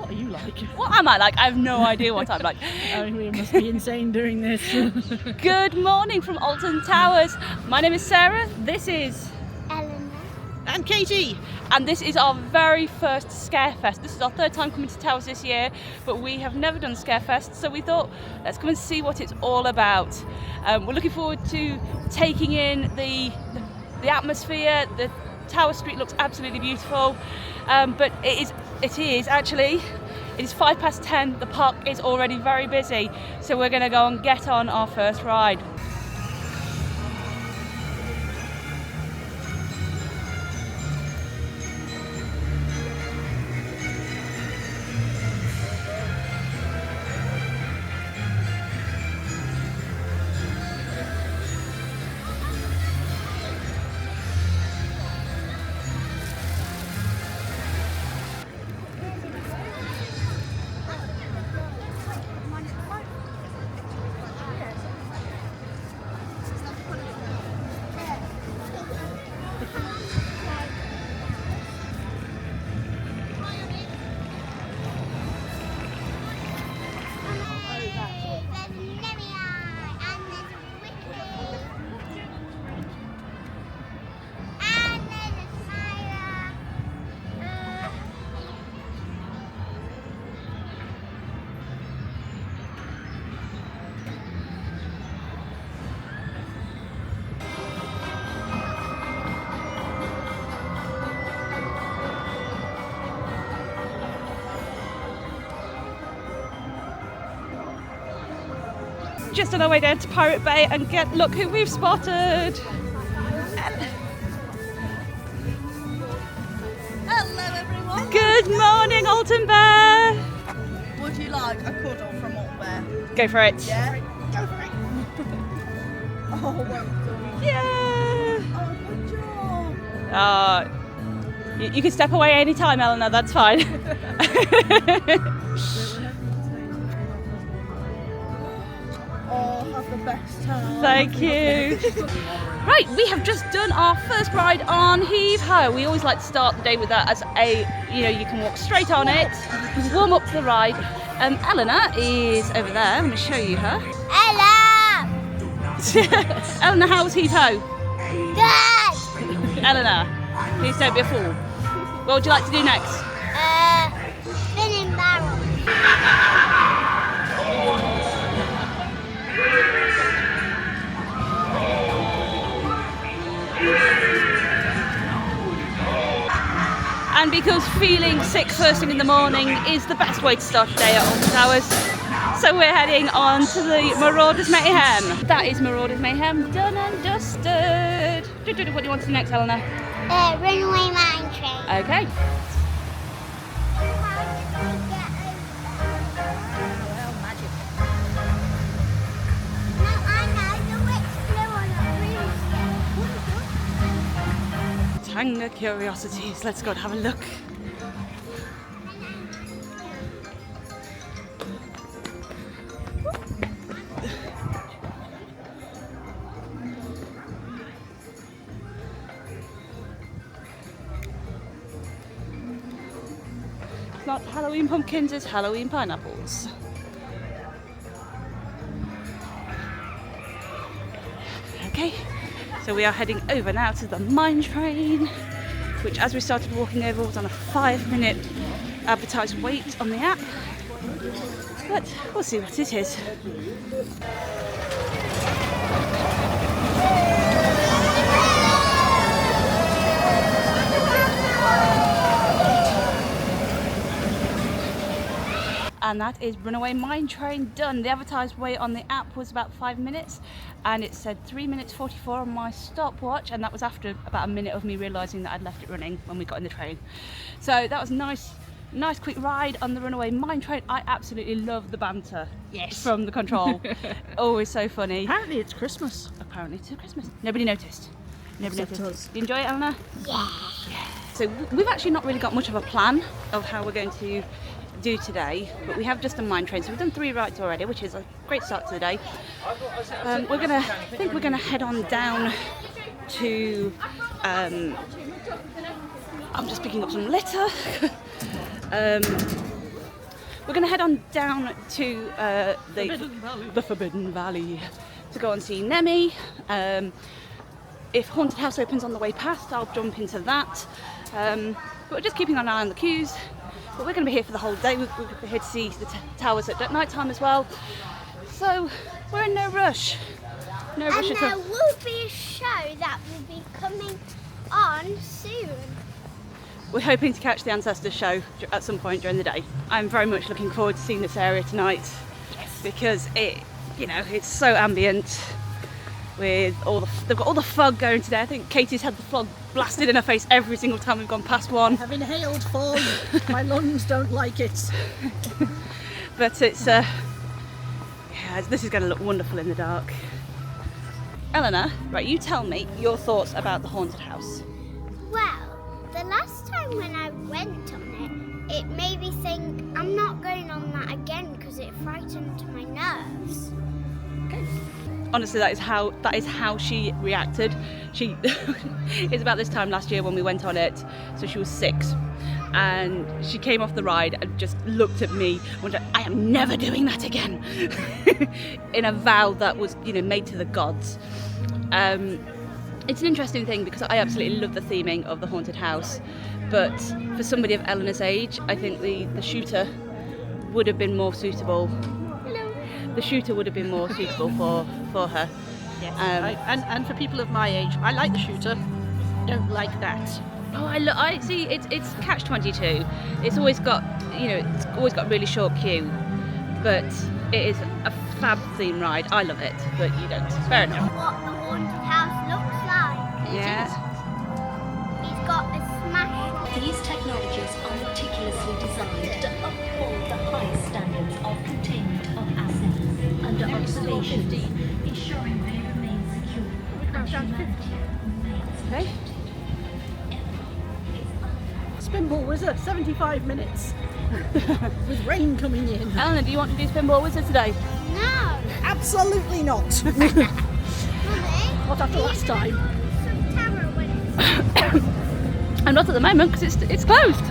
What are you like? What am I like? I have no idea what I'm like. We must be insane doing this. Good morning from Alton Towers. My name is Sarah. This is Eleanor. And Katie. And this is our very first Scarefest. This is our third time coming to Towers this year, but we have never done Scarefest, so we thought let's come and see what it's all about. We're looking forward to taking in the atmosphere. The Tower Street looks absolutely beautiful, but it is 10:05. The park is already very busy, so we're going to go and get on our first ride. Just on our way down to Pirate Bay and look who we've spotted. Hello everyone! Good morning, Alton Bear. Would you like a cuddle from Alton Bear? Go for it. Yeah? Go for it! Oh, well done. Yeah. Oh, good job! You can step away any time, Eleanor, that's fine. Oh, have the best time. Thank you. Right, we have just done our first ride on Heave Ho. We always like to start the day with that as you can walk straight on it, warm up to the ride. Eleanor is over there. I'm going to show you her. Hello! Eleanor, how was Heave Ho? Good! Eleanor, please don't be a fool. What would you like to do next? Spinning barrel. And because feeling sick first thing in the morning is the best way to start a day at Alton Towers, so we're heading on to the Marauders Mayhem. That is Marauders Mayhem done and dusted. What do you want to do next, Eleanor? Runaway mine train. Okay. Katanga Curiosities. Let's go and have a look. It's not Halloween pumpkins, it's Halloween pineapples. Okay. So we are heading over now to the mine train, which as we started walking over was on a 5-minute advertised wait on the app, but we'll see what it is. And that is Runaway Mine Train done. The advertised wait on the app was about 5 minutes, and it said 3 minutes 44 on my stopwatch, and that was after about a minute of me realising that I'd left it running when we got in the train. So that was nice quick ride on the Runaway Mine Train. I absolutely love the banter from the control. Always so funny. Apparently it's Christmas. Apparently it's Christmas. Nobody noticed. Except us. Did you enjoy it, Eleanor? Yeah. So we've actually not really got much of a plan of how we're going to do today, but we have just done mine train, so we've done 3 rides already, which is a great start to the day. I think we're gonna head on down to I'm just picking up some litter. We're going to head on down to Forbidden Valley. the Forbidden Valley to go and see Nemi. If Haunted House opens on the way past, I'll jump into that. But we're just keeping an eye on the queues. But we're going to be here for the whole day. We're here to see the towers at night time as well. So we're in no rush. No rush And at there all. will be a show that will be coming on soon. We're hoping to catch the Ancestors show at some point during the day. I'm very much looking forward to seeing this area tonight because it's so ambient with they've got all the fog going today. I think Katie's had the fog blasted in her face every single time we've gone past one. I've inhaled fog. My lungs don't like it. But it's this is going to look wonderful in the dark. Eleanor, right, you tell me your thoughts about the haunted house. Well, the last time when I went on it, it made me think I'm not going on that again because it frightened my nerves. Honestly, that is how she reacted. She it's about this time last year when we went on it, so she was 6, and she came off the ride and just looked at me and went, I am never doing that again, in a vow that was made to the gods. It's an interesting thing because I absolutely love the theming of the haunted house, but for somebody of Eleanor's age, I think the shooter would have been more suitable. The shooter would have been more suitable for her. Yes. And for people of my age, I like the shooter. Don't like that. Oh, I see. It's catch-22. It's always got really short queue, but it is a fab theme ride. I love it, but you don't. Fair enough. What the haunted house looks like. Yeah. He's got a smash. These technologies are meticulously designed to uphold the highest standards of containment of assets under observation, ensuring they remain secure and humanity remains Okay. Spinball Wizard, 75 minutes. With rain coming in. Eleanor, do you want to do Spinball Wizard today? No. Absolutely not. Mummy, Not after last time. some tower when it's I'm not at the moment because it's closed.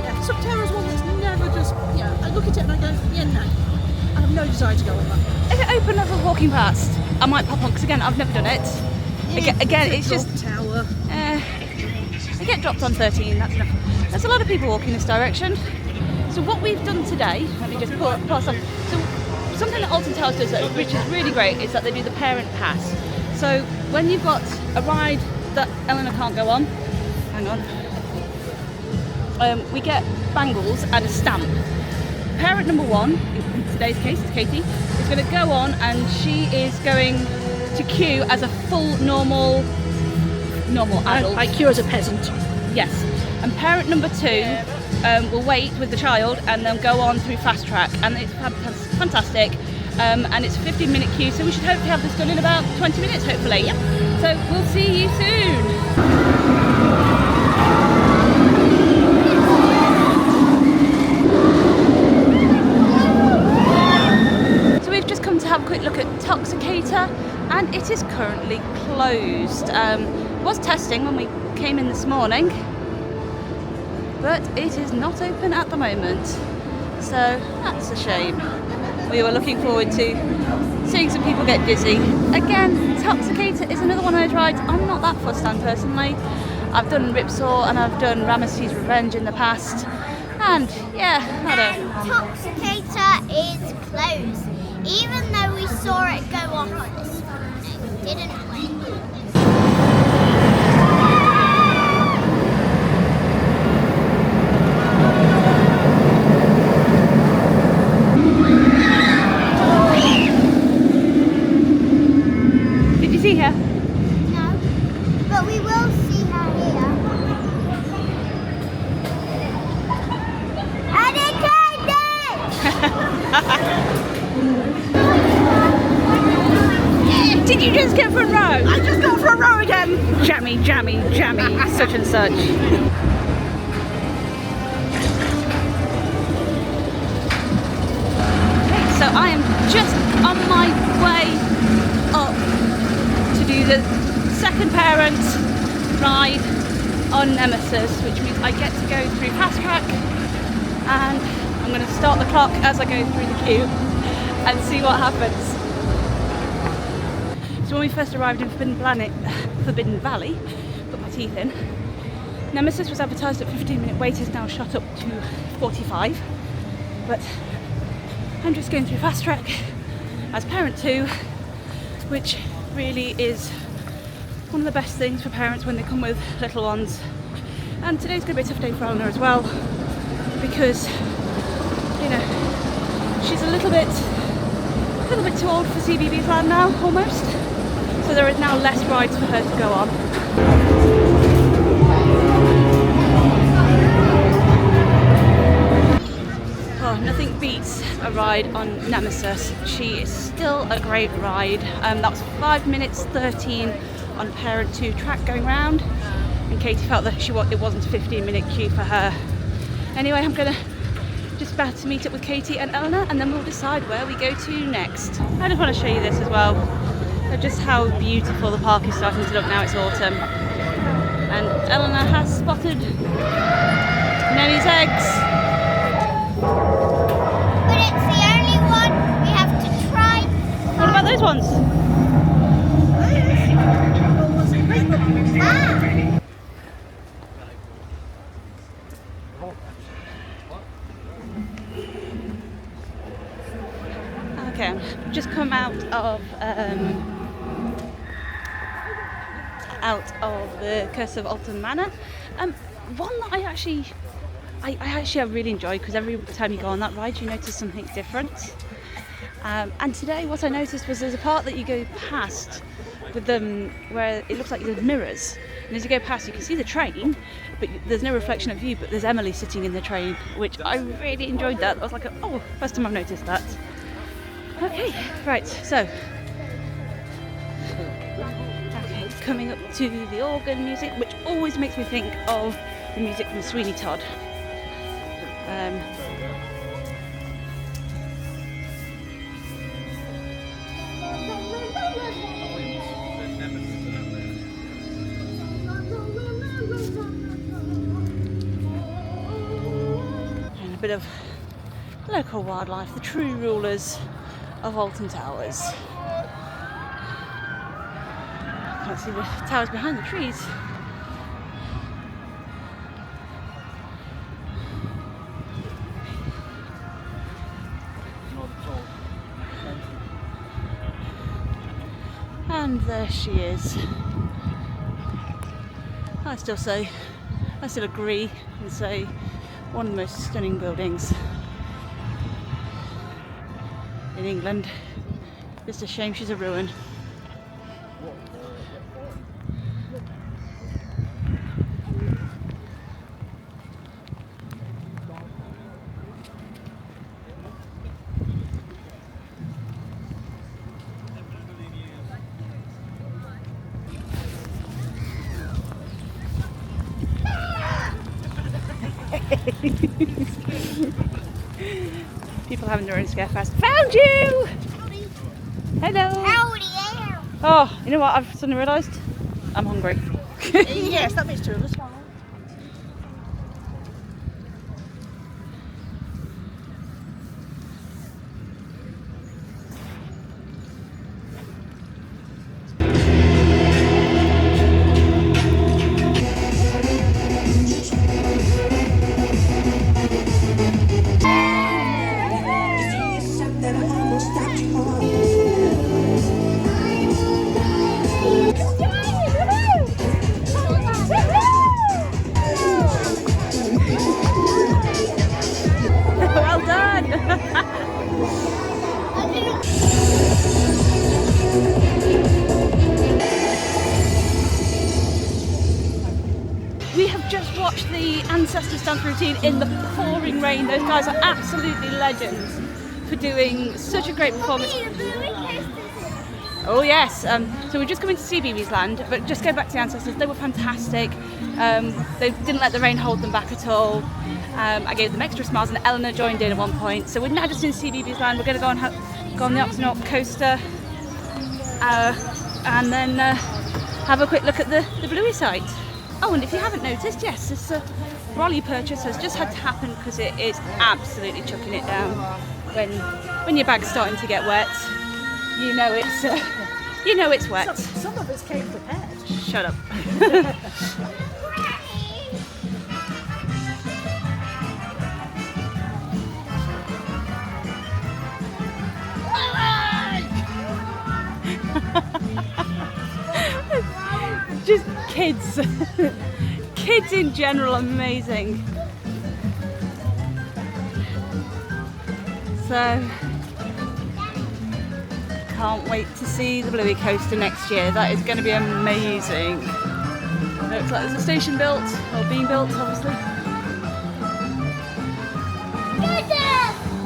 Yeah, Troupe is one that's never just, I look at it and I go, no. I have no desire to go on that. If it opened as I was walking past, I might pop on because again, I've never done it. Again, it's just tower. I get dropped on 13. That's enough. There's a lot of people walking this direction. So what we've done today, let me just pass on. So something that Alton Towers does, which is really great, is that they do the parent pass. So when you've got a ride that Eleanor can't go on, hang on, we get bangles and a stamp. Parent number 1, in today's case, it's Katie, is going to go on and she is going to queue as a full normal adult. I queue as a peasant. Yes. And parent number 2 will wait with the child and then go on through fast track, and it's fantastic. And it's a 15-minute queue, so we should hopefully have this done in about 20 minutes, hopefully. Yep. So we'll see you soon. So we've just come to have a quick look at Toxicator, and it is currently closed. Was testing when we came in this morning, but it is not open at the moment, so that's a shame. We were looking forward to seeing some people get dizzy. Again, Toxicator is another one of those rides I'm not that fussed on personally. I've done Ripsaw and I've done Ramesses Revenge in the past, and yeah, I don't. Toxicator is closed. Even though we saw it go off this morning, didn't we? Did you see her? No. But we will see her here. And it Did you just get front row? I just got front row again. Jammy, such and such. So I am just on my way up to do the second parent ride on Nemesis. Nemesis, which means I get to go through fast track, and I'm going to start the clock as I go through the queue and see what happens. So when we first arrived in Forbidden Valley, put my teeth in, Nemesis was advertised at 15-minute wait, is now shot up to 45, but I'm just going through fast track as parent 2, which really is one of the best things for parents when they come with little ones. And today's going to be a tough day for Eleanor as well, because, you know, she's a little bit too old for Cbeebies Land now, almost. So there is now less rides for her to go on. Oh, nothing beats a ride on Nemesis. She is still a great ride. That was 5 minutes 13 on parent 2 track going round, and Katie felt that it wasn't a 15-minute queue for her. Anyway, I'm gonna just about to meet up with Katie and Eleanor, and then we'll decide where we go to next. I just want to show you this as well, just how beautiful the park is starting to look now it's autumn. And Eleanor has spotted Nenny's eggs. But it's the only one we have to try. What about those ones? Okay, I've just come out of the Curse of Alton Manor. One that I actually have really enjoyed, because every time you go on that ride you notice something different. And today what I noticed was there's a part that you go past with them where it looks like there's mirrors, and as you go past you can see the train, but there's no reflection of you, but there's Emily sitting in the train, which I really enjoyed that. I was like, oh, first time I've noticed that. Okay, right, so coming up to the organ music, which always makes me think of the music from Sweeney Todd. And a bit of local wildlife, the true rulers of Alton Towers. Can't see the towers behind the trees. And there she is. I still agree and say one of the most stunning buildings in England. Just a shame she's a ruin. People having their own Scarefest. Found you! Hello! Howdy there! Oh, you know what? I've suddenly realised I'm hungry. Yes, that makes two of us. Well done! We have just watched the Ancestors dance routine in the pouring rain. Those guys are absolutely legends for doing such a great performance. Oh yes, so we're just coming to Cbeebies Land, but just go back to the Ancestors. They were fantastic. They didn't let the rain hold them back at all. I gave them extra smiles, and Eleanor joined in at one point. So we're now just in Cbeebies Land. We're going to go on the Octonaut coaster, and then have a quick look at the Bluey site. Oh, and if you haven't noticed, yes, this brolly purchase has just had to happen because it is absolutely chucking it down. When your bag's starting to get wet, you know it's wet. Some of us came prepared. Shut up. Just kids. Kids in general, amazing. So, can't wait to see the Bluey Coaster next year. That is going to be amazing. Looks like there's a station built, or being built, obviously.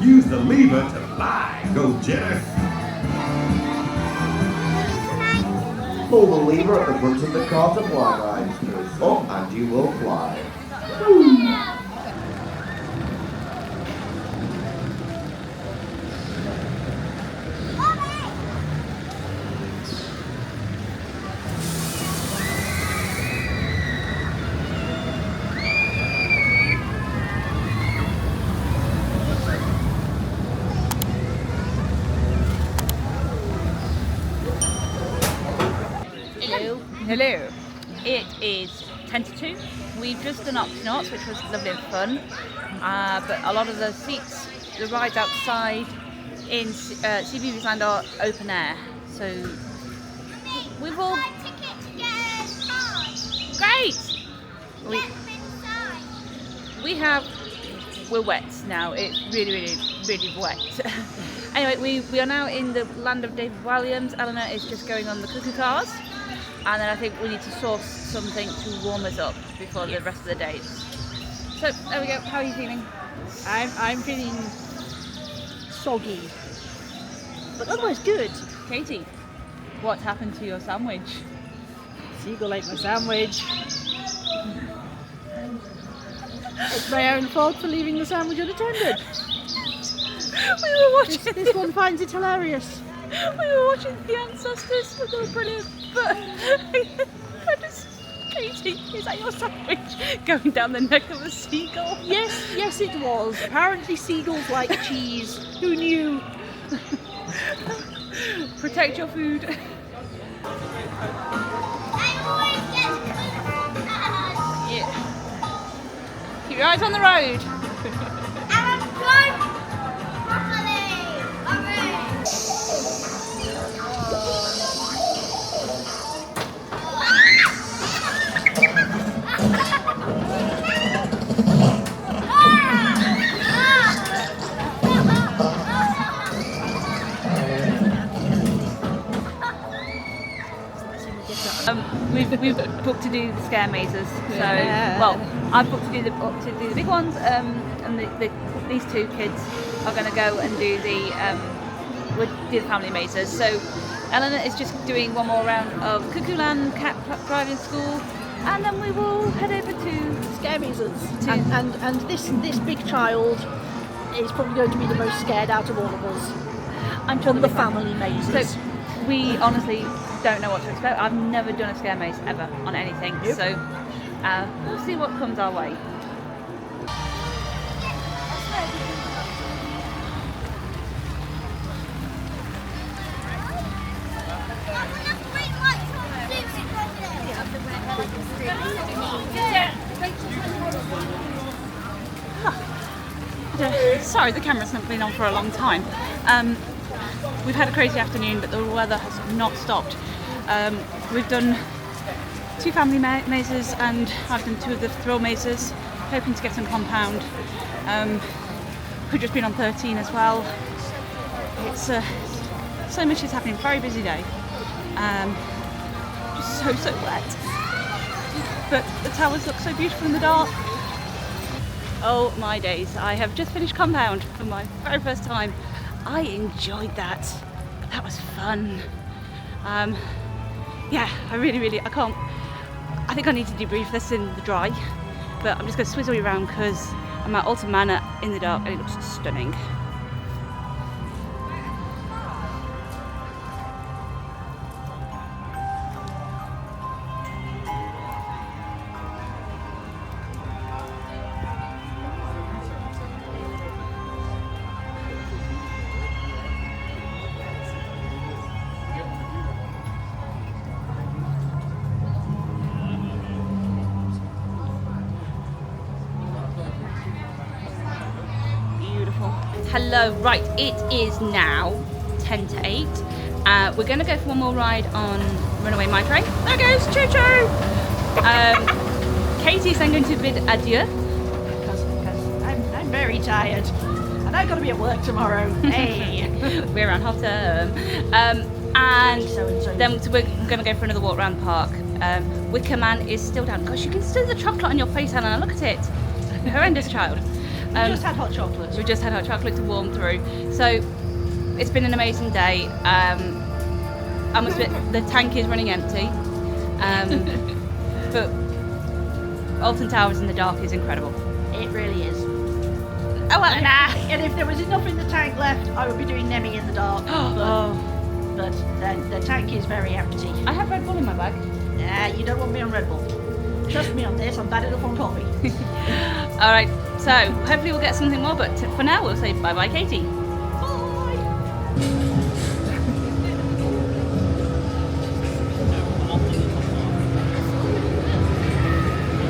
Use the lever to fly. Go, Jetter. Pull the lever at the front of the car to fly ride. Press up and you will fly. Hello. It is 10 to 2. We've just done Octonauts, which was lovely and fun. But a lot of the seats, the rides outside in Cbeebies Land are open air. So we've all great. We're wet now. It's really wet. Anyway, we are now in the land of David Walliams. Eleanor is just going on the cuckoo cars. And then I think we need to source something to warm us up before the rest of the day. So there we go. How are you feeling? I'm feeling soggy, but otherwise good. Katie, what happened to your sandwich? Seagull ate my sandwich. It's my own fault for leaving the sandwich unattended. We were watching. This one finds it hilarious. We were watching The Ancestors, and they were brilliant. But Katie, is that your sandwich going down the neck of a seagull? Yes, it was. Apparently, seagulls like cheese. Who knew? Protect your food. Yeah. Keep your eyes on the road. We've booked to do the Scaremazes, so well, I've booked to do the big ones, and these two kids are going to go and do the family mazes. So Eleanor is just doing one more round of Cuckoo Land, cat driving school, and then we will head over to Scaremazes. And this big child is probably going to be the most scared out of all of us. I'm sure from the family mazes. So we honestly don't know what to expect. I've never done a scare maze ever on anything, so we'll see what comes our way. Sorry, the camera's not been on for a long time. We've had a crazy afternoon, but the weather has not stopped. We've done 2 family mazes, and I've done 2 of the thrill mazes, hoping to get some compound. We've just been on 13 as well. It's so much is happening. Very busy day. Just so wet. But the towers look so beautiful in the dark. Oh my days! I have just finished compound for my very first time. I enjoyed that. That was fun. Yeah, I think I need to debrief this in the dry, but I'm just going to swizzle around because I'm at Alton Manor in the dark and it looks stunning. Hello, right, it is now 10 to 8. We're going to go for one more ride on Runaway Mine Train. There goes Choo Choo! Katie's then going to bid adieu. Because I'm very tired. And I've got to be at work tomorrow. Hey! We're on half term. And then we're going to go for another walk around the park. Wicker Man is still down. Gosh, you can see the chocolate on your face, Anna. Look at it. Horrendous child. We just had hot chocolate. We just had hot chocolate to warm through. So it's been an amazing day. I must admit, the tank is running empty. But Alton Towers in the dark is incredible. It really is. Oh, well, And if there was enough in the tank left, I would be doing Nemi in the dark. But the tank is very empty. I have Red Bull in my bag. Nah, you don't want me on Red Bull. Trust me on this, I'm bad enough on coffee. Alright, so hopefully we'll get something more, but for now we'll say bye-bye, Katie.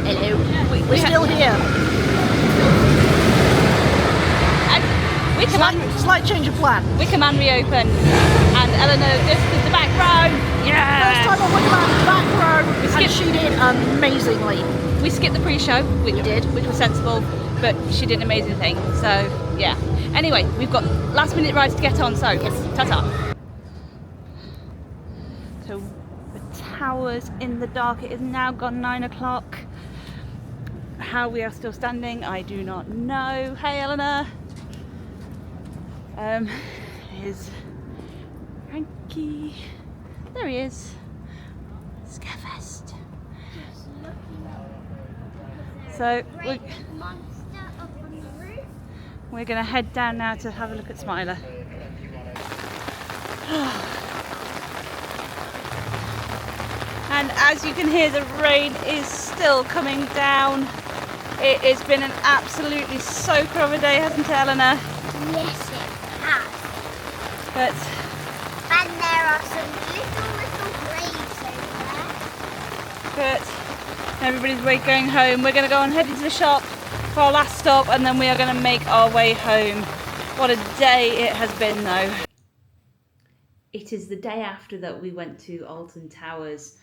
Hello. We're still here. Wicker Man, Slight change of plan. Wicker Man reopened, and Eleanor just did the back row. Yeah. First time on Wicker Man, back row, and she did amazingly. We skipped the pre-show, which We did. which was sensible, but she did an amazing thing. So yeah. Anyway, we've got last-minute rides to get on. So Yes. ta-ta. So the towers in the dark. It is now gone 9 o'clock. How we are still standing, I do not know. Hey, Eleanor. Here's Frankie. There he is. Scarefest. So we're going to head down now to have a look at Smiler. And as you can hear, the rain is still coming down. It has been an absolutely soaker of a day, hasn't it, Eleanor? Yes, it has. But And there are some little graves over there. but everybody's going home. We're going to go and head into the shop for our last stop, and then we are going to make our way home. What a day it has been, though. It is the day after that we went to Alton Towers.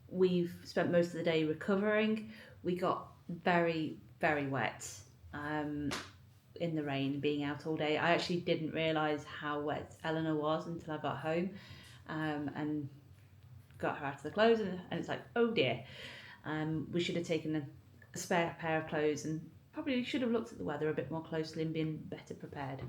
We've spent most of the day recovering. We got very, very wet in the rain, being out all day. I actually didn't realise how wet Eleanor was until I got home and got her out of the clothes, and it's like, oh dear. We should have taken a spare pair of clothes and probably should have looked at the weather a bit more closely and been better prepared.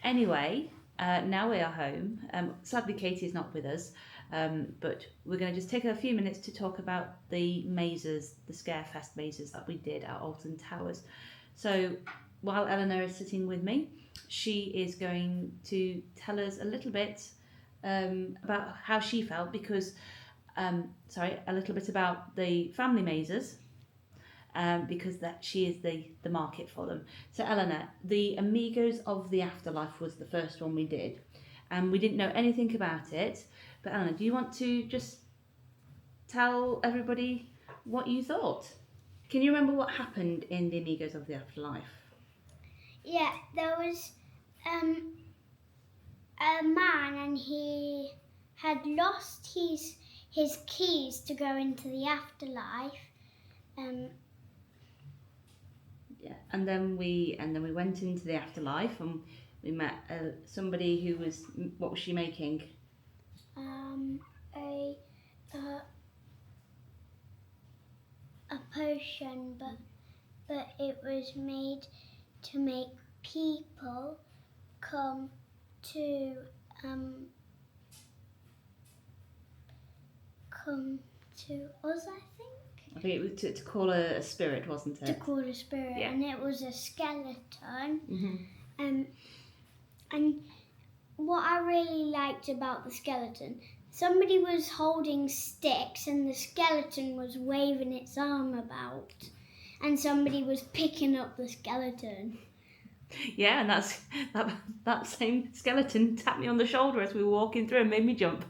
Anyway, now we are home. Sadly, Katie is not with us, but we're going to just take a few minutes to talk about the mazes, the Scarefest mazes that we did at Alton Towers. So while Eleanor is sitting with me, she is going to tell us a little bit about how she felt, because a little bit about the family mazes, because that she is the market for them. So Eleanor, the Amigos of the Afterlife was the first one we did, and we didn't know anything about it. But Eleanor, do you want to just tell everybody what you thought? Can you remember what happened in the Amigos of the Afterlife? Yeah, there was a man, and he had lost his keys to go into the afterlife. Yeah, and then we went into the afterlife, and we met somebody who was, what was she making? A potion, but it was made to make people come to us, I think. I think it was to call a spirit, wasn't it? To call a spirit, Yeah. and it was a skeleton. Mm-hmm. And what I really liked about the skeleton, somebody was holding sticks and the skeleton was waving its arm about, and somebody was picking up the skeleton. Yeah, and that same skeleton tapped me on the shoulder as we were walking through and made me jump.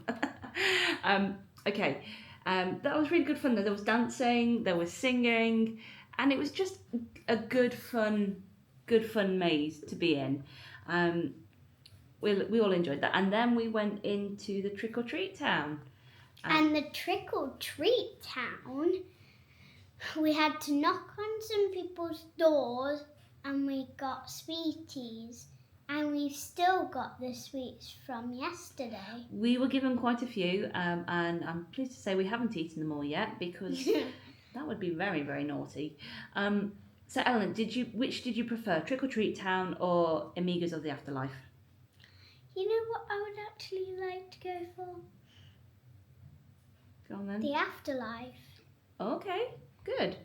Okay, that was really good fun. There was dancing, there was singing, and it was just a good, fun good fun maze to be in. We all enjoyed that, and then we went into the trick or treat town. And the trick or treat town, we had to knock on some people's doors, and we got sweeties. And we've still got the sweets from yesterday. We were given quite a few, and I'm pleased to say we haven't eaten them all yet because that would be very, very naughty. So Ellen, which did you prefer, Trick or Treat Town or Amigos of the Afterlife? You know what I would actually like to go for? Go on then. The Afterlife. Okay, good.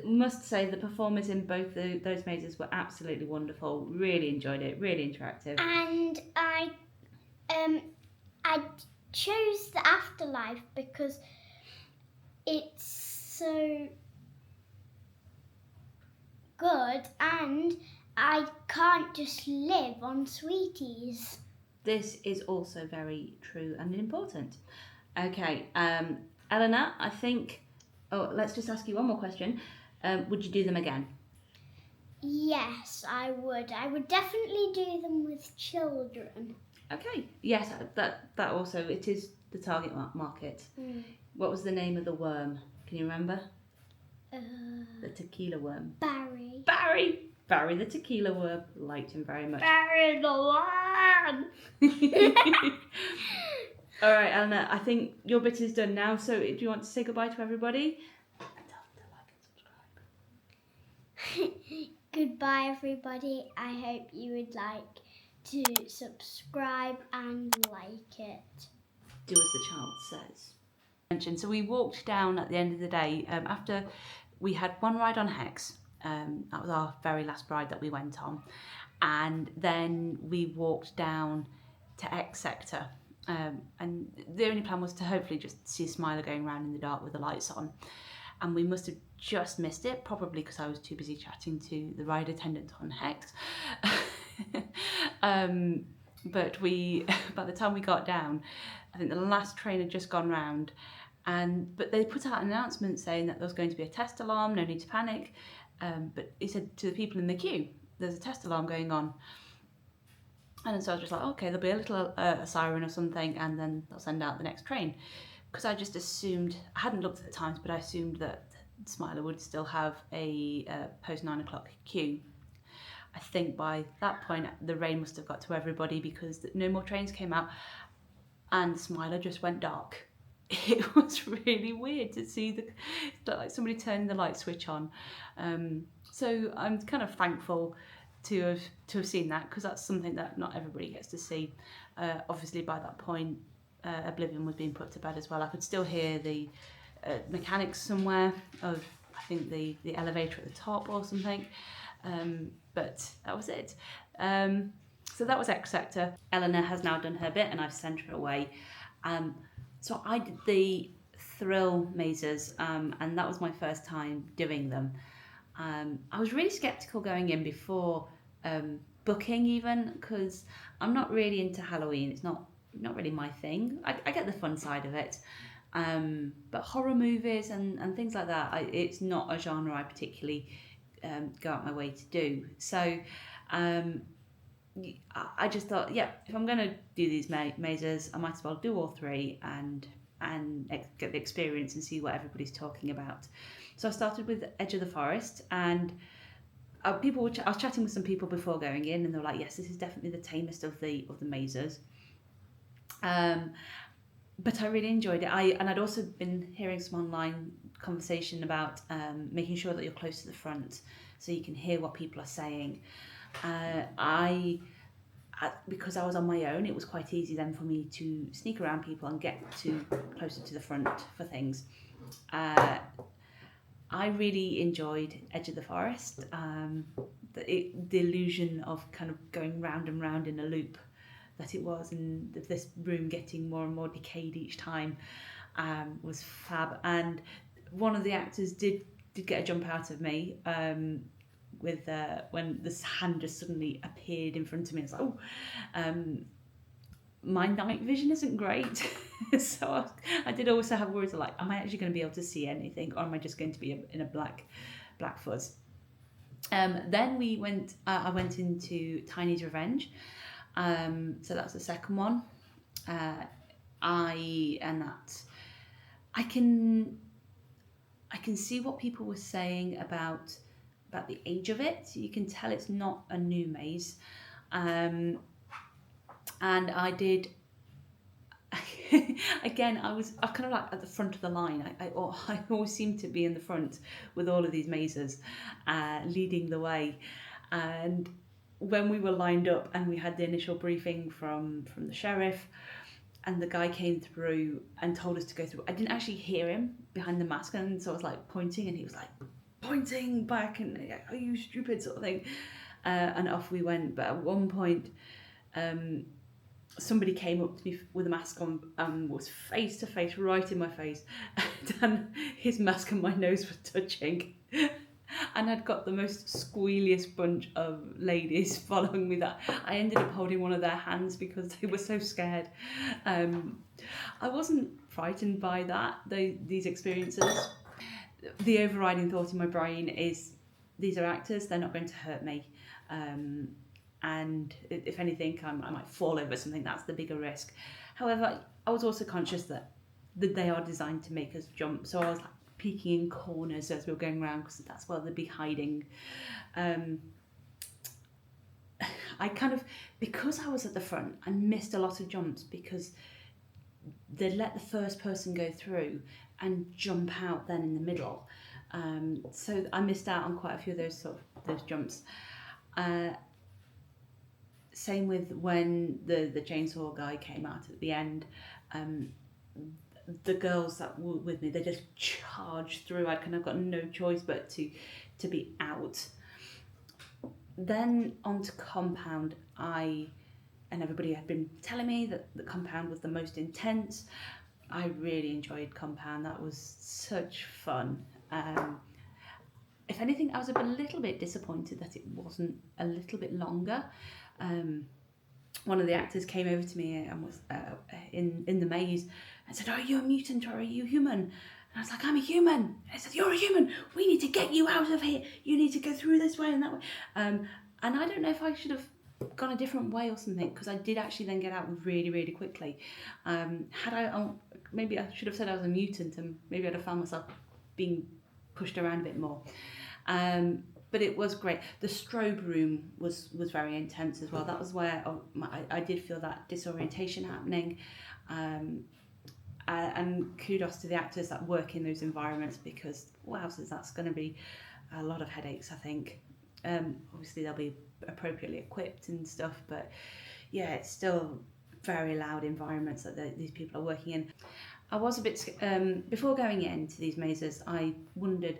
Must say the performers in both those mazes were absolutely wonderful. Really enjoyed it. Really interactive. And I chose the Afterlife because it's so good, and I can't just live on sweeties. This is also very true and important. Okay, Eleanor, I think. Oh, let's just ask you one more question. Would you do them again? Yes, I would. I would definitely do them with children. Okay. Yes, that also, it is the target market. What was the name of the worm? Can you remember? The tequila worm. Barry. Barry the tequila worm. Liked him very much. Barry the one. All right, Eleanor, I think your bit is done now, so do you want to say goodbye to everybody? And tell them to like and subscribe. Goodbye, everybody. I hope you would like to subscribe and like it. Do as the child says. So we walked down at the end of the day, after we had one ride on Hex. That was our very last ride that we went on. And then we walked down to X Sector. And the only plan was to hopefully just see Smiler going around in the dark with the lights on. And we must have just missed it, probably because I was too busy chatting to the ride attendant on Hex. But by the time we got down, I think the last train had just gone round. But they put out an announcement saying that there was going to be a test alarm, no need to panic. But he said to the people in the queue, there's a test alarm going on. And so I was just like, okay, there'll be a little siren or something, and then they'll send out the next train. Because I just assumed, I hadn't looked at the times, but I assumed that Smiler would still have a post 9 o'clock queue. I think by that point, the rain must have got to everybody because no more trains came out, and Smiler just went dark. It was really weird to see like somebody turning the light switch on. So I'm kind of thankful to have seen that, because that's something that not everybody gets to see. Obviously by that point Oblivion was being put to bed as well. I could still hear the mechanics somewhere of, I think, the elevator at the top or something, but that was it. So that was X Sector. Eleanor has now done her bit and I've sent her away. So I did the thrill mazes, and that was my first time doing them. I was really sceptical going in before booking even, because I'm not really into Halloween. It's not really my thing. I get the fun side of it, but horror movies and things like that, it's not a genre I particularly go out my way to do. So I just thought, yeah, if I'm going to do these mazes, I might as well do all three and get the experience and see what everybody's talking about. So I started with Edge of the Forest, and I was chatting with some people before going in, and they were like, yes, this is definitely the tamest of the mazes. But I really enjoyed it. I'd also been hearing some online conversation about making sure that you're close to the front so you can hear what people are saying. Because I was on my own, it was quite easy then for me to sneak around people and get closer to the front for things. I really enjoyed Edge of the Forest. The illusion of kind of going round and round in a loop that it was, and this room getting more and more decayed each time was fab. And one of the actors did get a jump out of me with when this hand just suddenly appeared in front of me. I was like, oh, my night vision isn't great. So I did also have worries of like, am I actually going to be able to see anything, or am I just going to be in a black fuzz? Then we went. I went into Tiny's Revenge. So that's the second one. I can see what people were saying about the age of it. You can tell it's not a new maze, and I did. Again, I kind of like at the front of the line. I always seem to be in the front with all of these mazes, leading the way. And when we were lined up and we had the initial briefing from the sheriff, and the guy came through and told us to go through, I didn't actually hear him behind the mask, and so I was like pointing, and he was like pointing back and are you stupid sort of thing, and off we went. But at one point, somebody came up to me with a mask on and was face to face, right in my face, and his mask and my nose were touching. And I'd got the most squealiest bunch of ladies following me that I ended up holding one of their hands because they were so scared. I wasn't frightened by these experiences. The overriding thought in my brain is, these are actors, they're not going to hurt me. And if anything, I might fall over something. That's the bigger risk. However, I was also conscious that they are designed to make us jump. So I was like peeking in corners as we were going around, because that's where they'd be hiding. I kind of, because I was at the front, I missed a lot of jumps because they'd let the first person go through and jump out then in the middle. So I missed out on quite a few of those jumps. Same with when the chainsaw guy came out at the end. The girls that were with me, they just charged through. I kind of got no choice but to be out. Then onto Compound. And everybody had been telling me that the Compound was the most intense. I really enjoyed Compound. That was such fun. If anything, I was a little bit disappointed that it wasn't a little bit longer. One of the actors came over to me and was in the maze and said, "Are you a mutant or are you human?" And I was like, "I'm a human." And I said, "You're a human. We need to get you out of here. You need to go through this way and that way." And I don't know if I should have gone a different way or something, because I did actually then get out really, really quickly. Maybe I should have said I was a mutant, and maybe I'd have found myself being pushed around a bit more. But it was great. The strobe room was very intense as well. That was where I did feel that disorientation happening. And kudos to the actors that work in those environments, because wowzers, that's going to be a lot of headaches, I think. Obviously they'll be appropriately equipped and stuff, but yeah, it's still very loud environments that these people are working in. I was a bit before going into these mazes, I wondered,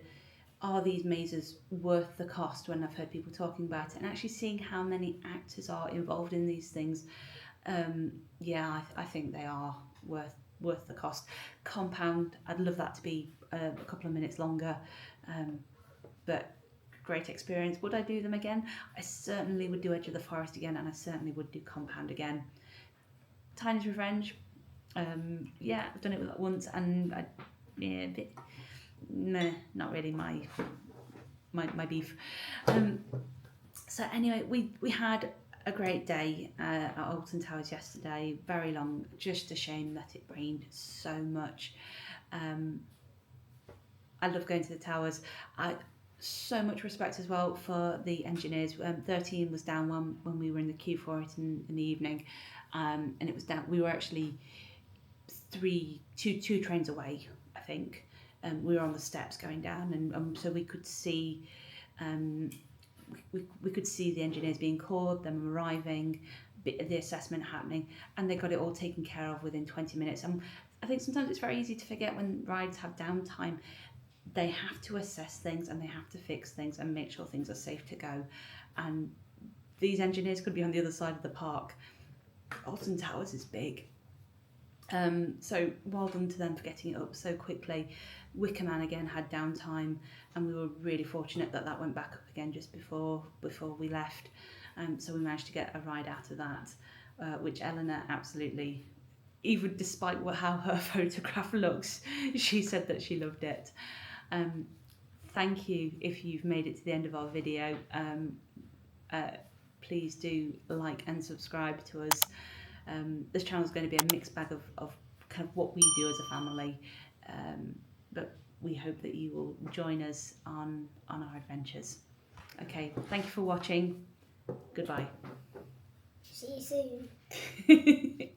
are these mazes worth the cost, when I've heard people talking about it, and actually seeing how many actors are involved in these things. I think they are worth the cost. Compound, I'd love that to be a couple of minutes longer, but great experience. Would I do them again? I certainly would do Edge of the Forest again, and I certainly would do Compound again. Tiny's Revenge, I've done it once, and not really my beef. So anyway, we had a great day at Alton Towers yesterday. Very long. Just a shame that it rained so much. I love going to the towers. So much respect as well for the engineers. 13 was down when we were in the queue for it in the evening, and it was down. We were actually two trains away, I think. We were on the steps going down, and so we could see we could see the engineers being called, them arriving, the assessment happening, and they got it all taken care of within 20 minutes. And I think sometimes it's very easy to forget when rides have downtime. They have to assess things and they have to fix things and make sure things are safe to go. And these engineers could be on the other side of the park. Alton Towers is big. So well done to them for getting it up so quickly. Wicker Man again had downtime, and we were really fortunate that went back up again just before we left. So we managed to get a ride out of that, which Eleanor absolutely, even despite how her photograph looks, she said that she loved it. thank you if you've made it to the end of our video. Please do like and subscribe to us. This channel is going to be a mixed bag of kind of what we do as a family, but we hope that you will join us on our adventures. Okay, thank you for watching. Goodbye. See you soon.